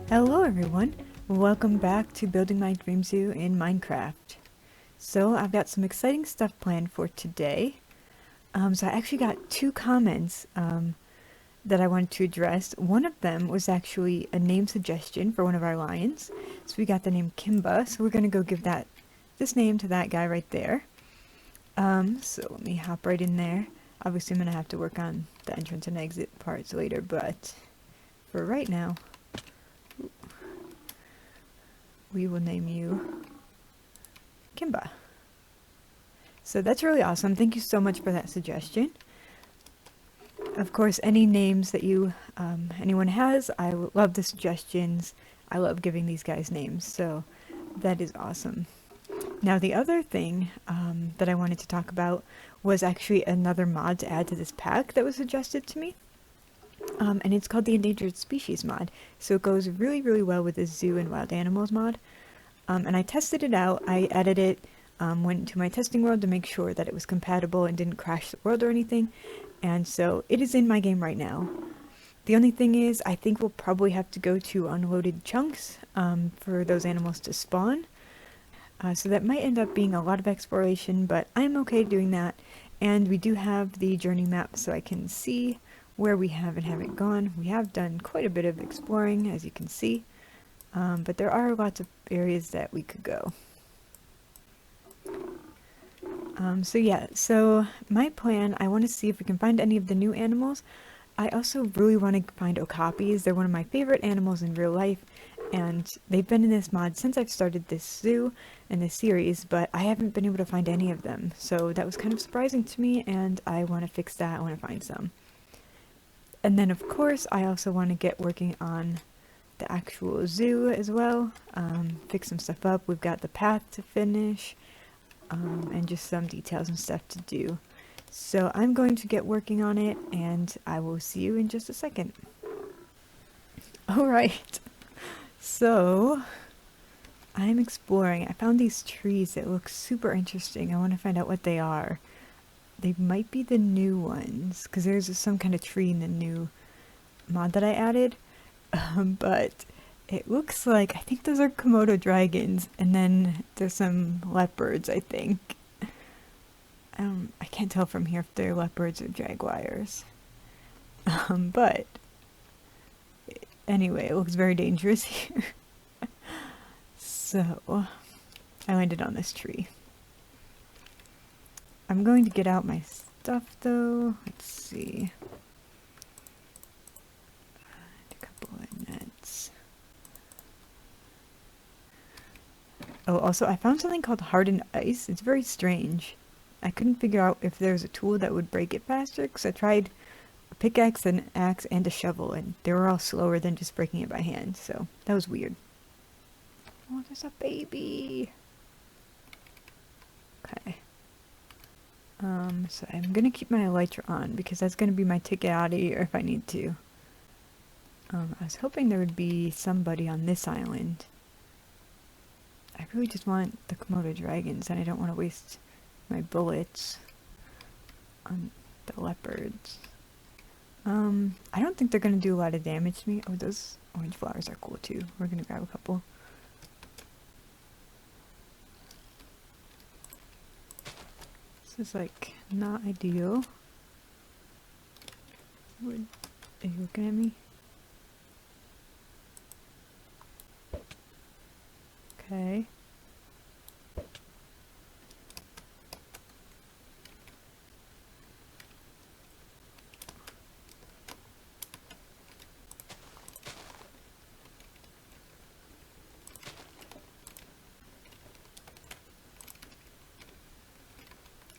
Hello everyone, welcome back to Building My Dream Zoo in Minecraft. So I've got some exciting stuff planned for today. So I actually got two comments that I wanted to address. One of them was actually a name suggestion for one of our lions. So we got the name Kimba, so we're going to go give this name to that guy right there. So let me hop right in there. Obviously I'm going to have to work on the entrance and exit parts later, but for right now, we will name you Kimba. So that's really awesome. Thank you so much for that suggestion. Of course, any names that anyone has, I love the suggestions. I love giving these guys names, so that is awesome. Now, the other thing that I wanted to talk about was actually another mod to add to this pack that was suggested to me. And it's called the Endangered Species mod. So it goes really, really well with the Zoo and Wild Animals mod. And I tested it out. I added it, went to my testing world to make sure that it was compatible and didn't crash the world or anything. And so it is in my game right now. The only thing is, I think we'll probably have to go to unloaded chunks for those animals to spawn. So that might end up being a lot of exploration, but I'm okay doing that. And we do have the journey map so I can see where we have and haven't gone. We have done quite a bit of exploring, as you can see, but there are lots of areas that we could go. So my plan, I want to see if we can find any of the new animals. I also really want to find okapis. They're one of my favorite animals in real life, and they've been in this mod since I've started this zoo and this series, but I haven't been able to find any of them. So that was kind of surprising to me, and I want to fix that. I want to find some. And then, of course, I also want to get working on the actual zoo as well, fix some stuff up. We've got the path to finish, and just some details and stuff to do. So I'm going to get working on it, and I will see you in just a second. Alright, so I'm exploring. I found these trees that look super interesting. I want to find out what they are. They might be the new ones, because there's some kind of tree in the new mod that I added. But it looks like, I think those are Komodo dragons, and then there's some leopards, I think. I can't tell from here if they're leopards or jaguars. But anyway, it looks very dangerous here. So, I landed on this tree. I'm going to get out my stuff though. Let's see. A couple of nets. Oh, also I found something called hardened ice. It's very strange. I couldn't figure out if there was a tool that would break it faster, because I tried a pickaxe, an axe, and a shovel, and they were all slower than just breaking it by hand, so that was weird. Oh, there's a baby! Okay. So I'm gonna keep my elytra on, because that's gonna be my ticket out of here if I need to. I was hoping there would be somebody on this island. I really just want the Komodo dragons, and I don't want to waste my bullets on the leopards. I don't think they're gonna do a lot of damage to me. Oh, those orange flowers are cool too. We're gonna grab a couple. This is like not ideal. Are you looking at me? Okay.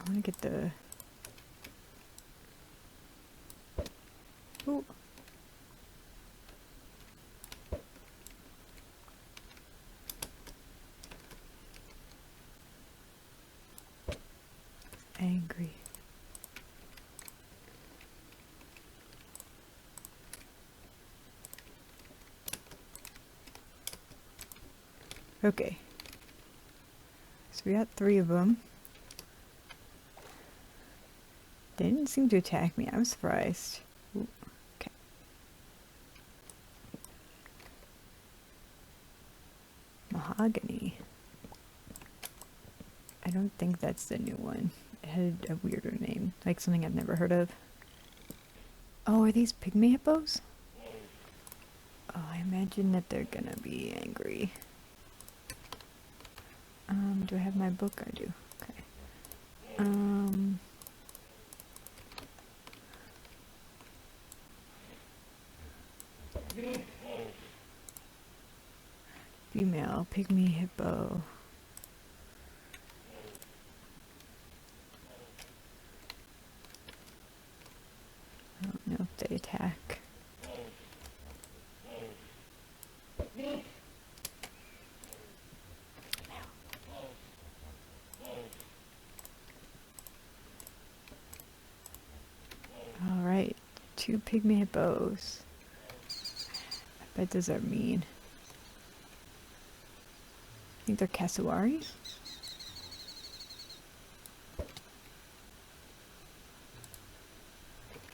I want to get the... Ooh. Angry. Okay. So we got 3 of them. They didn't seem to attack me. I was surprised. Ooh. Okay. Mahogany. I don't think that's the new one. It had a weirder name, like something I've never heard of. Oh, are these pygmy hippos? Oh, I imagine that they're gonna be angry. Do I have my book? I do. Okay. Female pygmy hippo. I don't know if they attack. Alright, 2 pygmy hippos. I bet those are mean. I think they're Cassowary?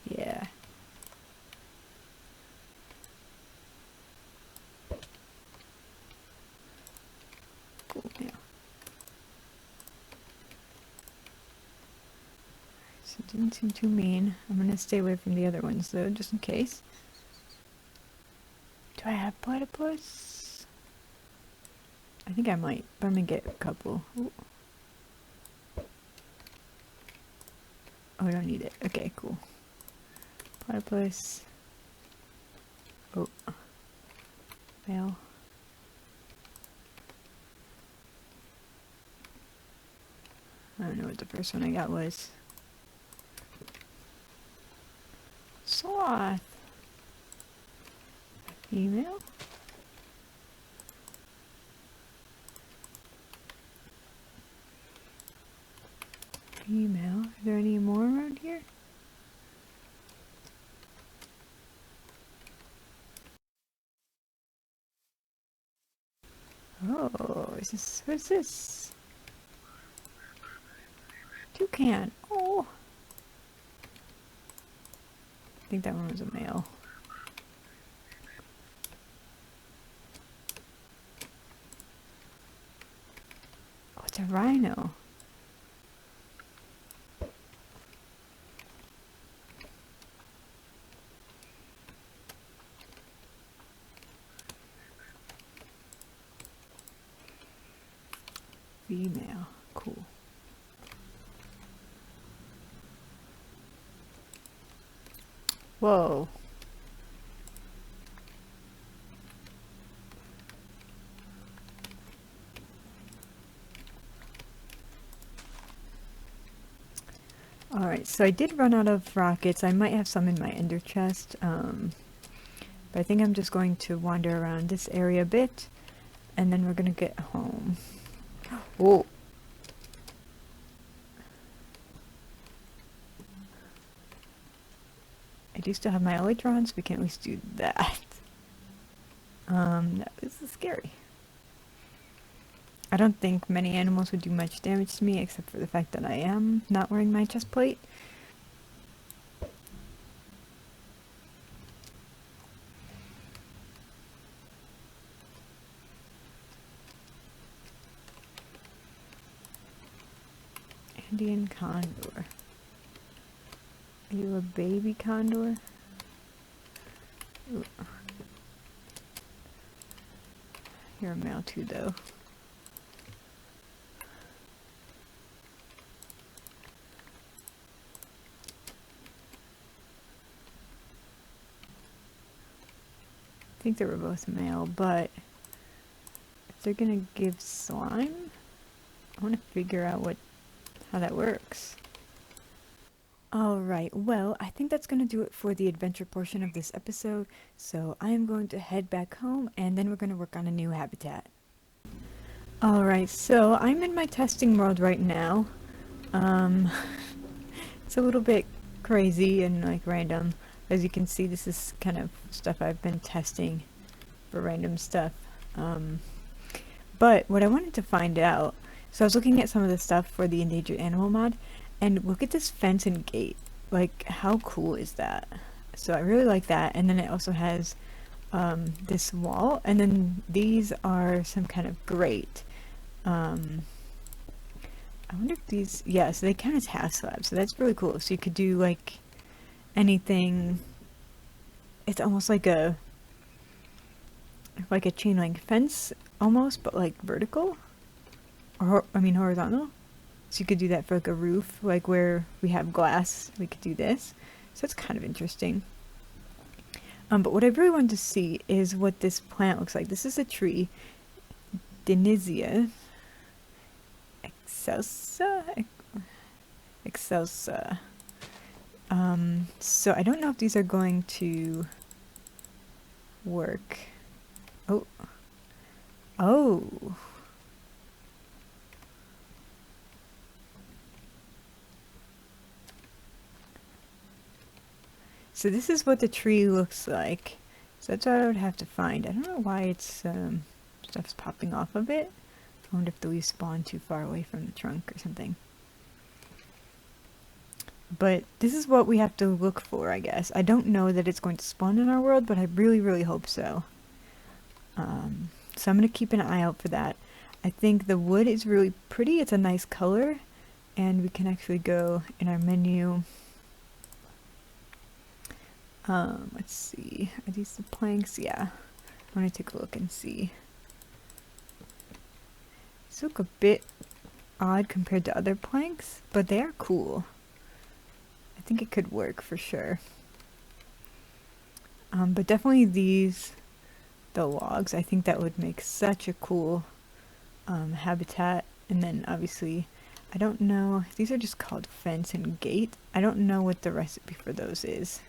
Yeah. Cool, yeah. So it didn't seem too mean. I'm gonna stay away from the other ones though, just in case. Do I have platypus? I think I might, but I'm gonna get a couple. Ooh. Oh, I don't need it. Okay, cool. Platypus. Oh. Male. I don't know what the first one I got was. Sloth. Female? Female. Are there any more around here? Oh, is this, what is this? Toucan. Oh. I think that one was a male. Oh, it's a rhino. Female. Cool. Whoa. Alright, so I did run out of rockets. I might have some in my ender chest, but I think I'm just going to wander around this area a bit, and then we're gonna get home. Oh! I do still have my elytrons, we can at least do that. That was scary. I don't think many animals would do much damage to me, except for the fact that I am not wearing my chest plate. Indian condor. Are you a baby condor? Ooh. You're a male too, though. I think they were both male, but if they're gonna give slime, I want to figure out how that works. Alright, well, I think that's going to do it for the adventure portion of this episode, so I am going to head back home, and then we're going to work on a new habitat. Alright, so I'm in my testing world right now. It's a little bit crazy and like random. As you can see, this is kind of stuff I've been testing for random stuff. But what I wanted to find out, so I was looking at some of the stuff for the endangered animal mod, and look at this fence and gate. Like, how cool is that? So I really like that. And then it also has this wall, and then these are some kind of grate. I wonder if these, yeah, so they count as half slabs, so that's really cool. So you could do like anything. It's almost like a chain link fence almost, but like vertical, or I mean horizontal. So you could do that for like a roof, like where we have glass, we could do this. So it's kind of interesting. But what I really wanted to see is what this plant looks like. This is a tree, Denizia excelsa. Excelsa. So I don't know if these are going to work. Oh. Oh. So this is what the tree looks like. So that's what I would have to find. I don't know why it's stuff's popping off of it. I wonder if the leaves spawn too far away from the trunk or something. But this is what we have to look for, I guess. I don't know that it's going to spawn in our world, but I really, really hope so. So I'm going to keep an eye out for that. I think the wood is really pretty. It's a nice color. And we can actually go in our menu. Let's see. Are these the planks? Yeah. I want to take a look and see. These look a bit odd compared to other planks, but they are cool. I think it could work for sure. But definitely these, the logs, I think that would make such a cool habitat. And then obviously, I don't know, these are just called fence and gate. I don't know what the recipe for those is.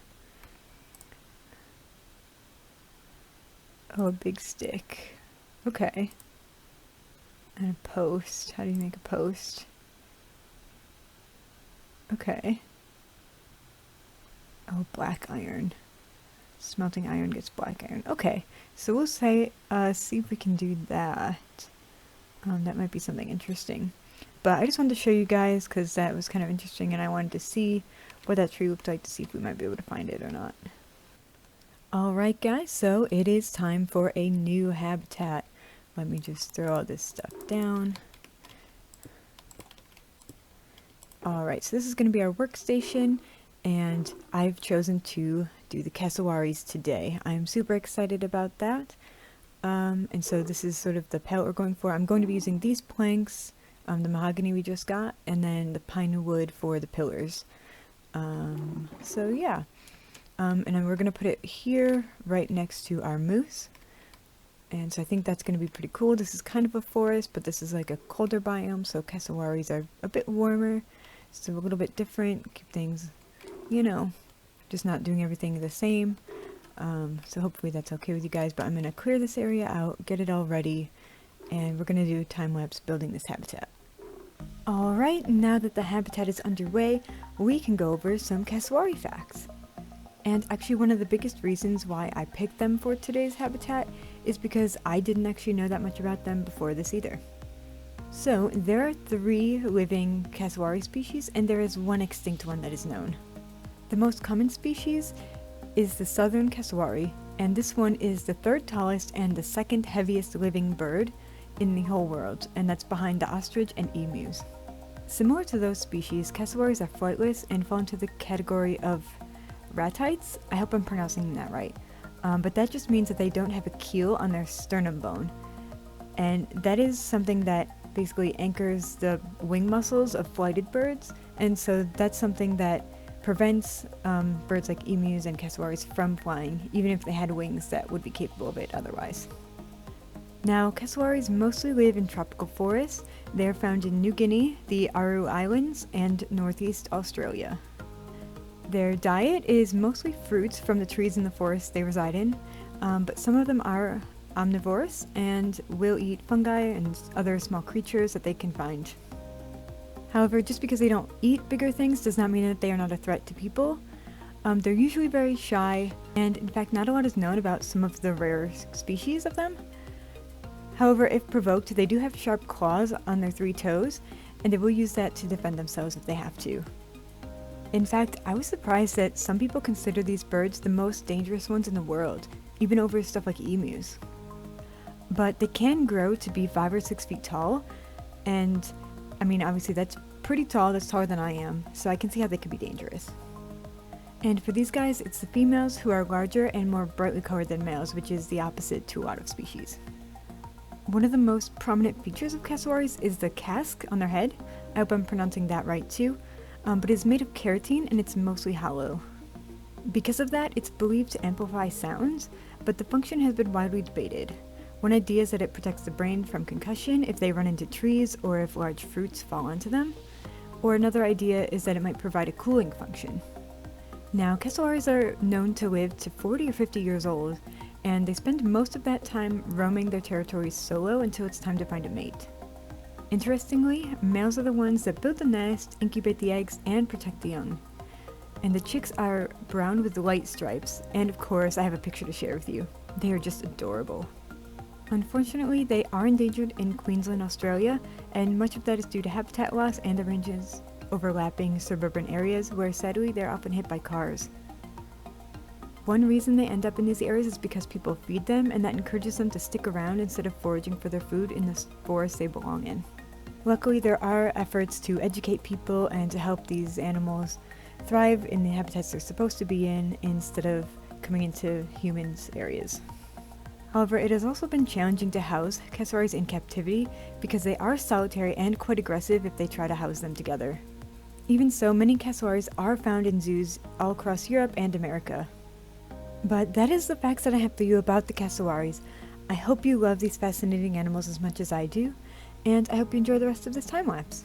Oh, a big stick. Okay. And a post. How do you make a post? Okay. Oh, black iron. Smelting iron gets black iron. Okay, so we'll say, see if we can do that. That might be something interesting. But I just wanted to show you guys because that was kind of interesting and I wanted to see what that tree looked like to see if we might be able to find it or not. Alright guys, so it is time for a new habitat. Let me just throw all this stuff down. Alright, so this is going to be our workstation. And I've chosen to do the cassowaries today. I'm super excited about that. And so this is sort of the palette we're going for. I'm going to be using these planks, the mahogany we just got, and then the pine wood for the pillars. So yeah. And then we're going to put it here, right next to our moose. And so I think that's going to be pretty cool. This is kind of a forest, but this is like a colder biome, so cassowaries are a bit warmer. So a little bit different, keep things, you know, just not doing everything the same. So hopefully that's okay with you guys, but I'm going to clear this area out, get it all ready, and we're going to do time-lapse building this habitat. Alright, now that the habitat is underway, we can go over some cassowary facts. And actually one of the biggest reasons why I picked them for today's habitat is because I didn't actually know that much about them before this either. So there are 3 living cassowary species and there is 1 extinct one that is known. The most common species is the southern cassowary, and this one is the 3rd tallest and the 2nd heaviest living bird in the whole world, and that's behind the ostrich and emus. Similar to those species, cassowaries are flightless and fall into the category of ratites. I hope I'm pronouncing that right. But that just means that they don't have a keel on their sternum bone. And that is something that basically anchors the wing muscles of flighted birds, and so that's something that prevents birds like emus and cassowaries from flying, even if they had wings that would be capable of it otherwise. Now, cassowaries mostly live in tropical forests. They are found in New Guinea, the Aru Islands, and northeast Australia. Their diet is mostly fruits from the trees in the forest they reside in, but some of them are omnivorous and will eat fungi and other small creatures that they can find. However, just because they don't eat bigger things does not mean that they are not a threat to people. They're usually very shy, and in fact not a lot is known about some of the rare species of them. However, if provoked, they do have sharp claws on their 3 toes, and they will use that to defend themselves if they have to. In fact, I was surprised that some people consider these birds the most dangerous ones in the world. even over stuff like emus. But they can grow to be 5 or 6 feet tall, and I mean, obviously that's pretty tall, that's taller than I am, so I can see how they could be dangerous. And for these guys, it's the females who are larger and more brightly colored than males, which is the opposite to a lot of species. One of the most prominent features of cassowaries is the casque on their head. I hope I'm pronouncing that right too, but it's made of keratin and it's mostly hollow. Because of that, it's believed to amplify sounds, but the function has been widely debated. One idea is that it protects the brain from concussion if they run into trees or if large fruits fall onto them, or another idea is that it might provide a cooling function. Now, cassowaries are known to live to 40 or 50 years old, and they spend most of that time roaming their territories solo until it's time to find a mate. Interestingly, males are the ones that build the nest, incubate the eggs, and protect the young. And the chicks are brown with light stripes, and of course I have a picture to share with you. They are just adorable. Unfortunately, they are endangered in Queensland, Australia, and much of that is due to habitat loss and the ranges overlapping suburban areas where sadly they're often hit by cars. One reason they end up in these areas is because people feed them, and that encourages them to stick around instead of foraging for their food in the forests they belong in. Luckily, there are efforts to educate people and to help these animals thrive in the habitats they're supposed to be in instead of coming into humans' areas. However, it has also been challenging to house cassowaries in captivity because they are solitary and quite aggressive if they try to house them together. Even so, many cassowaries are found in zoos all across Europe and America. But that is the facts that I have for you about the cassowaries. I hope you love these fascinating animals as much as I do, and I hope you enjoy the rest of this time lapse.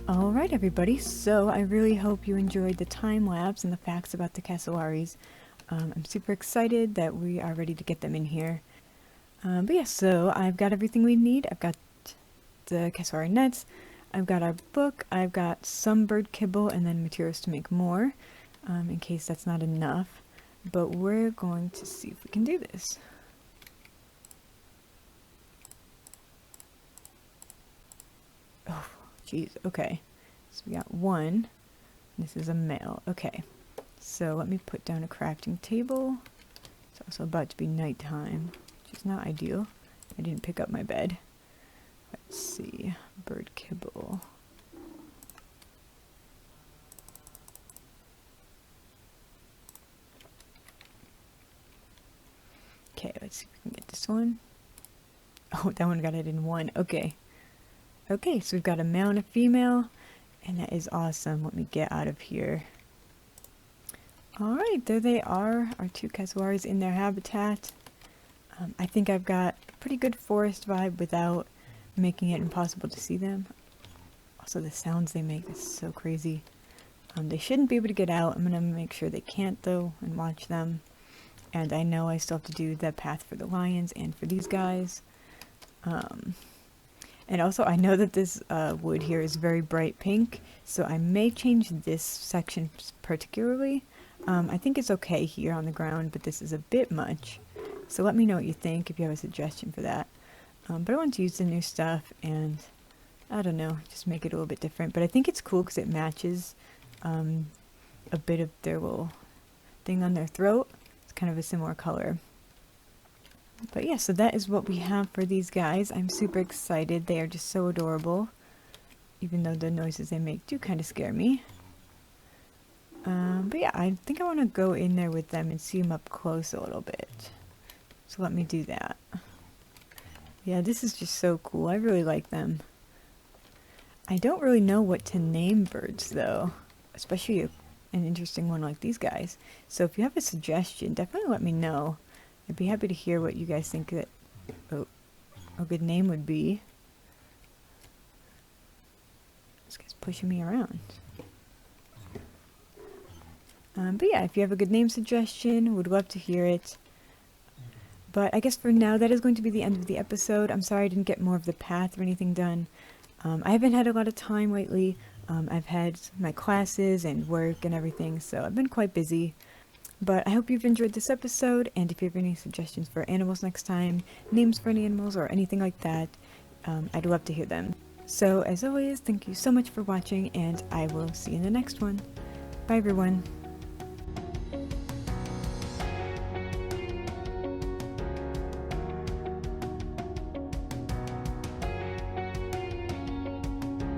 Alright everybody, so I really hope you enjoyed the time lapse and the facts about the cassowaries. I'm super excited that we are ready to get them in here. But yeah, so I've got everything we need. I've got the cassowary nets, I've got our book, I've got some bird kibble, and then materials to make more, in case that's not enough. But we're going to see if we can do this. Oh, jeez, okay. So we got one. This is a male. Okay. So let me put down a crafting table. It's also about to be nighttime, which is not ideal. I didn't pick up my bed. Let's see. Bird kibble. Okay, let's see if we can get this one. Oh, that one got it in one. Okay. Okay, so we've got a male and a female, and that is awesome. Let me get out of here. Alright, there they are, our two cassowaries in their habitat. I think I've got a pretty good forest vibe without making it impossible to see them. Also, the sounds they make is so crazy. They shouldn't be able to get out. I'm going to make sure they can't, though, and watch them. And I know I still have to do the path for the lions and for these guys. And also, I know that this wood here is very bright pink, so I may change this section particularly. I think it's okay here on the ground, but this is a bit much. So let me know what you think if you have a suggestion for that. But I want to use the new stuff and, I don't know, just make it a little bit different. But I think it's cool because it matches a bit of their little thing on their throat. It's kind of a similar color. But yeah, so that is what we have for these guys. I'm super excited. They are just so adorable, even though the noises they make do kind of scare me. But yeah, I think I want to go in there with them and see them up close a little bit. So let me do that. Yeah, this is just so cool. I really like them. I don't really know what to name birds though, especially an interesting one like these guys. So if you have a suggestion, definitely let me know. I'd be happy to hear what you guys think that a good name would be. This guy's pushing me around. But yeah, if you have a good name suggestion, would love to hear it. But I guess for now, that is going to be the end of the episode. I'm sorry I didn't get more of the path or anything done. I haven't had a lot of time lately. I've had my classes and work and everything, so I've been quite busy. But I hope you've enjoyed this episode, and if you have any suggestions for animals next time, names for any animals, or anything like that, I'd love to hear them. So, as always, thank you so much for watching, and I will see you in the next one. Bye, everyone.